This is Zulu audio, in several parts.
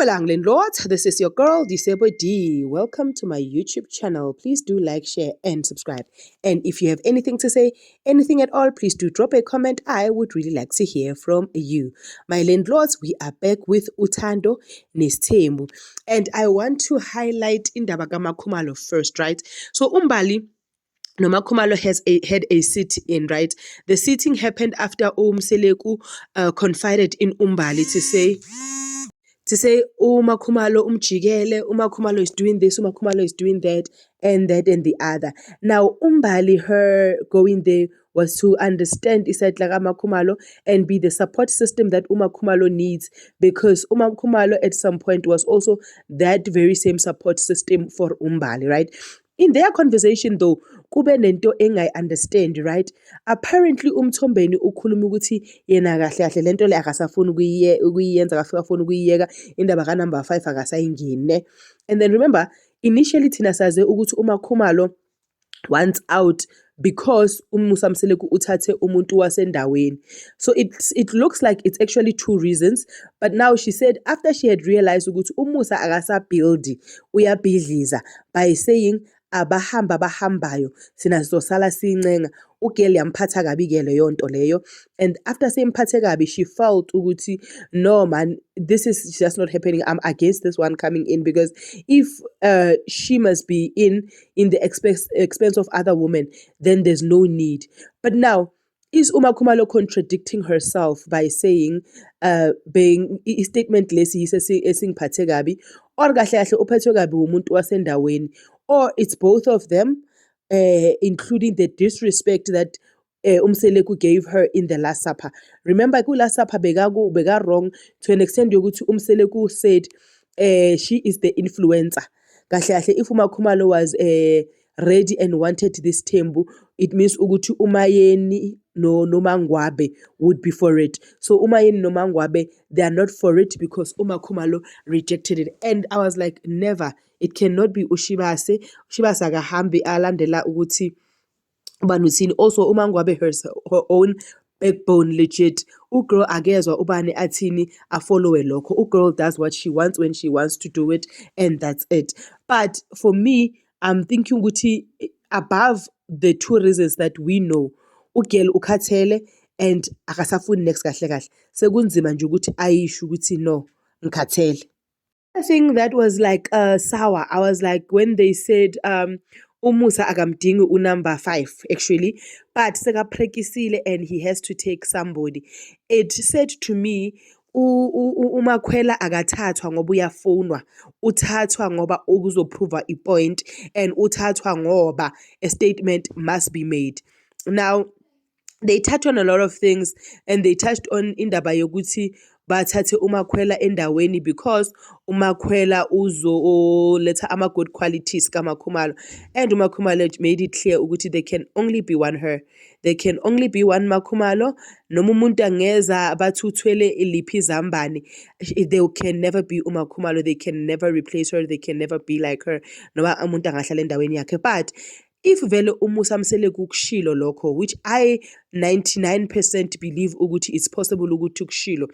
Dumelang landlords, this is your girl Disebo D. Welcome to my YouTube channel. Please do like, share and subscribe. And if you have anything to say, anything at all, please do drop a comment. I would really like to hear from you. My landlords, we are back with Utando Nestembu. And I want to highlight Indaba kaMakhumalo first, right? So Umbali Noma Khumalo had a sit-in, right? The sitting happened after Seleku confided in Umbali to say, Khumalo umjikele, Khumalo is doing this, Khumalo is doing that, and the other. Now, Umbali, her going there was to understand Isaitlagama Khumalo and be the support system that Khumalo needs, because Khumalo at some point was also that very same support system for Umbali, right? In their conversation though, kube nento engayi-understand, right? Apparently uMthombeni ukhuluma ukuthi yena kahle kahle lento le akasafuni ukuyenza, akafuni ukuyiyeka, indaba ka-number 5 akasayingine. And then remember, initially thina saze ukuthi uMakhumalo wants out because uMusa Mseleku uthathe umuntu wasendaweni. So it looks like it's actually two reasons. But now she said after she had realized ukuthi uMusa akasabuildi, uyabhidliza by saying abahambayo sina sizosala sincenga, ugirl yamphatha kabi ke leyo nto leyo. And after semphathe kabi, she felt ukuthi no man, this is just not happening. I'm against this one coming in, because if she must be in the expense of other women, then there's no need. But now, is Khumalo contradicting herself by saying being statement lesi esingiphathe kabi, or kahle kahle uphethwe kabi umuntu wasendaweni, or it's both of them, including the disrespect that Mseleku gave her in the Last Supper. Remember, ku Last Supper bega wrong to an extent yokuthi Mseleku said she is the influencer. Kahle kahle, if Khumalo was ready and wanted this Thembu, it means ukuthi uMayeni no Mangwabe would be for it. So uMayeni no Mangwabe, they are not for it because Khumalo rejected it. And I was like, never. It cannot be uShibase akahambi alandela ukuthi banuthini. Also uMangwabe her own backbone, legit. Ugirl akezwa ubani athini afollowe lokho. Ugirl does what she wants when she wants to do it, and that's it. But for me, I'm thinking ukuthi above the two reasons that we know, ugirl ukhathele and akasafuni next kahle kahle, sekunzima nje ukuthi ayisho ukuthi no ngikhathele. I think that was like sour. I was like, when they said uMusa akamdingi number 5 actually, but sekaprekisile and he has to take somebody. It said to me, uMakhwela akathathwa ngoba uyafonwa, uthathwa ngoba ukuzoprova ipoint, and uthathwa ngoba a statement must be made. Now, they touched on a lot of things, and they touched on indaba yokuthi bathathe uMakhwela endaweni because uMakhwela uzoletha ama-good qualities kaMakhumalo, and uMakhumalo made it clear ukuthi there can only be one her. There can only be one Makhumalo. Noma umuntu angeza bathi uthwele iliphi izambane, they can never be uMakhumalo. They can never replace her. They can never be like her. Noma umuntu angahlala endaweni yakhe. But if vele uMusa Mseleku kushilo lokho, which I 99% believe ukuthi it's possible ukuthi kushilo,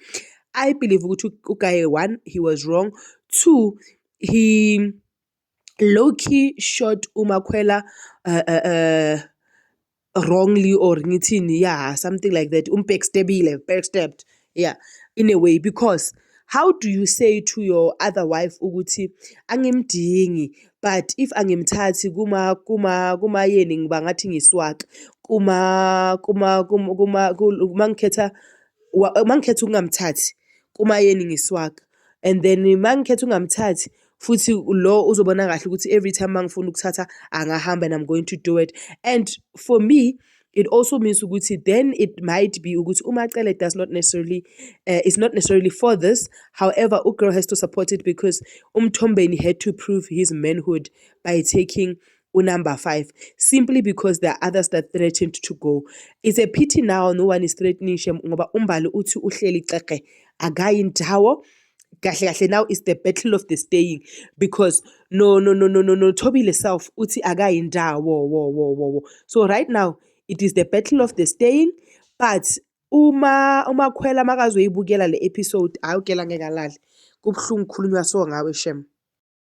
I believe ukuthi uGaye, 1, he was wrong. 2, he low-key shot uMakhwela wrongly, or ngithini, yeah, something like that. Backstabbed, yeah, in a way, because how do you say to your other wife ukuthi angimdingi, but if angimthathi kuma yeni ngiba ngathi ngiswaka, mangikhetha ungamthathi kuma yeni ngiswaka, and then mangikhetha ungamthathi futhi lo uzobona kahle ukuthi every time mangifuna ukuthatha angahamba and I'm going to do it. And for me, it also means ukuthi then it might be ukuthi uMacele does not necessarily is not necessarily for this. However, ugirl has to support it because uMthombeni had to prove his manhood by taking number 5, simply because there are others that threatened to go. It's a pity now no one is threatening him ngoba uMbali uthi uhleli xeqe akayi ndawo. Kahle kahle, now is the battle of the staying, because no Thobile self uthi akayi ndawo. So right now it is the battle of the staying. But uMakhwela makazoyibukela le episode, awukela ngeke alale, kubuhlungu kukhulunywa so ngawe shem.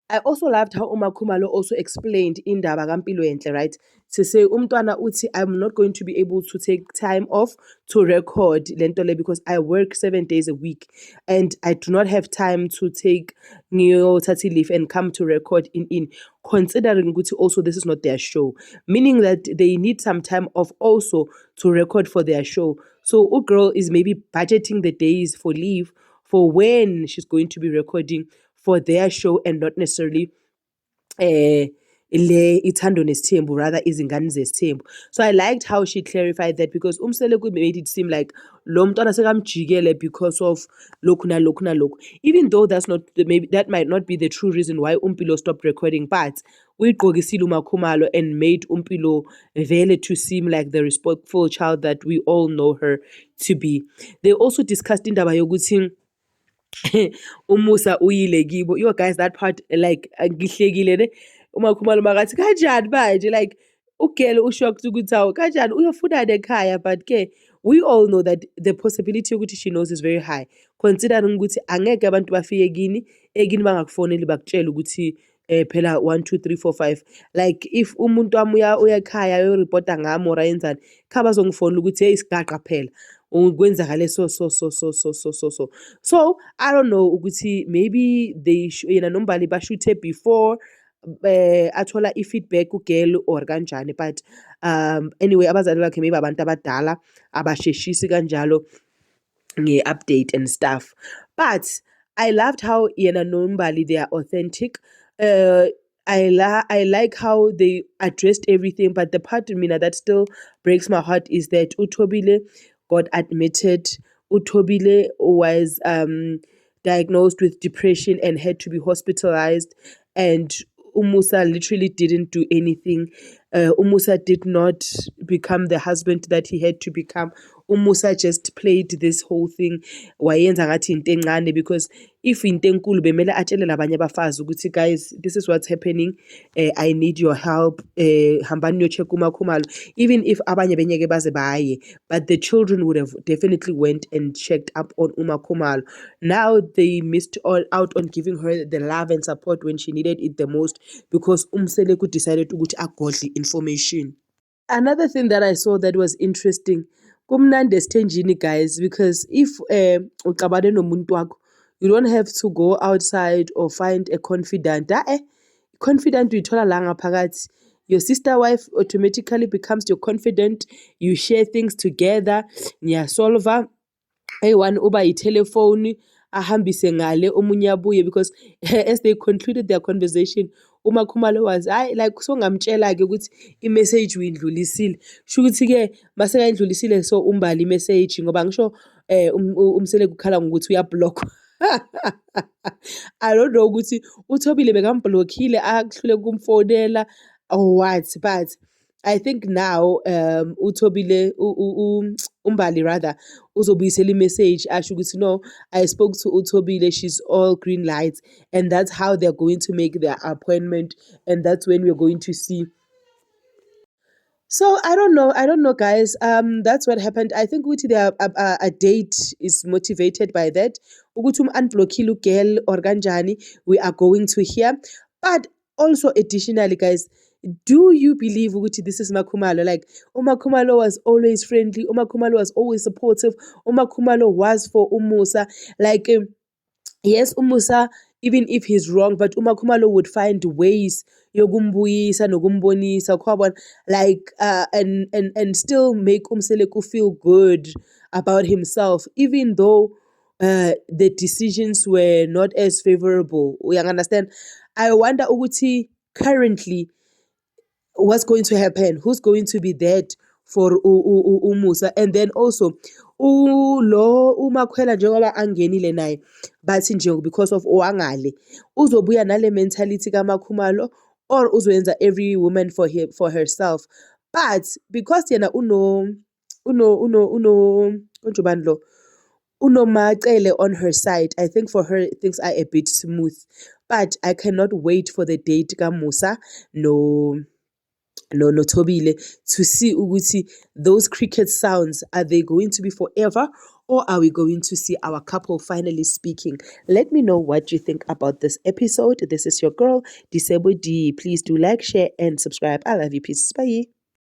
I also loved how uMakhumalo also explained indaba kaMpilo Enhle, right? To say umntwana uthi I'm not going to be able to take time off to record lento le because I work 7 days a week and I do not have time to take ngiyothatha leave and come to record in considering ukuthi also this is not their show, meaning that they need some time off also to record for their show. So girl is maybe budgeting the days for leave for when she's going to be recording for their show and not necessarily le ithando nesithembu, rather izingane zesithembu. So I liked how she clarified that because Umseleku made it seem like lo mntwana sekamjikele because of lokhu nalokhu nalokhu, even though that's not maybe that might not be the true reason why Umpilo stopped recording, but uyigqokisile uMakhumalo and made Umpilo vele to seem like the respectful child that we all know her to be. They also discussed indaba yokuthi umusa uyile kibo. Yo guys, that part like ngihlekile ne uMakhumalo makathi kanjani manje, like ugele ushocked ukuthi awu kanjani uyofuna ekhaya, but ke we all know that the possibility ukuthi she knows is very high considering ukuthi angeke abantu bafike ekini bangakufoneli bakutshela ukuthi phela 1 2 3 4 5, like if umuntu wami uya ekhaya uyoreporta ngami or ayenzani khaba bazongifonela ukuthi hey isigaqa phela ukwenzakale so I don't know ukuthi maybe they yena nombali bashuthe before athola i-feedback ugirl or kanjani, but anyway abazali bakhe maybe abantu abadala abasheshisi kanjalo nge-update and stuff. But I loved how yena nombali they are authentic. I like how they addressed everything, but the part in me that still breaks my heart is that uThobile got admitted. uThobile was diagnosed with depression and had to be hospitalized, and Umusa literally didn't do anything. Umusa did not become the husband that he had to become. Umusa just played this whole thing wayenza ngathi into encane, because if into enkulu bemele atshele labanye abafazi ukuthi guys this is what's happening, I need your help, hambani niyo-check uMakhumalo, even if abanye benyeke baze baye, but the children would have definitely went and checked up on uMakhumalo. Now they missed all out on giving her the love and support when she needed it the most because Umseleku decided ukuthi agodle information. Another thing that I saw that was interesting, kumnandi esithenjini guys, because if uxabane nomuntu wakho you don't have to go outside or find a confidant. Confidant uyithola la ngaphakathi. Your sister wife automatically becomes your confidant. You share things together, niyasolva. One uba yitelephone ahambise ngale omunye abuye, because as they concluded their conversation uMakhumalo was like songamtshela ke ukuthi i-message uyindlulisile, sho ukuthi ke masekayindlulisile so umbali i-message ngoba ngisho Umseleku ukhala ngokuthi uyablock. I don't know ukuthi uThobile bekamblockile akuhlule kumfonela or what, but I think now uThobile umbali rather uzobuyisela i-message asho ukuthi no, I spoke to uThobile, she's all green lights, and that's how they're going to make their appointment, and that's when we're going to see. So I don't know guys, that's what happened. I think ukuthi a date is motivated by that ukuthi unblockile girl or kanjani, we are going to hear. But also additionally guys, do you believe ukuthi this is Makhumalo? Like uMakhumalo was always friendly, uMakhumalo was always supportive, uMakhumalo was for Umusa, like yes Umusa even if he's wrong, but uMakhumalo would find ways yokumbuyisa nokumbonisa kwabona, like and still make Umseleku feel good about himself, even though the decisions were not as favorable. You understand? I wonder ukuthi currently what's going to happen, who's going to be that for Umusa, and then also lo uMakhwela njengoba angenile naye bathi nje because of owangale uzobuya nale mentality kaMakhumalo or uzoyenza every woman for herself. But because yena konjobani lo unoMacele on her side, I think for her things are a bit smooth. But I cannot wait for the date kaMusa no Notobile, to see ukuthi those cricket sounds, are they going to be forever, or are we going to see our couple finally speaking? Let me know what you think about this episode. This is your girl, Disebo D. Please do like, share, and subscribe. I love you. Peace. Bye.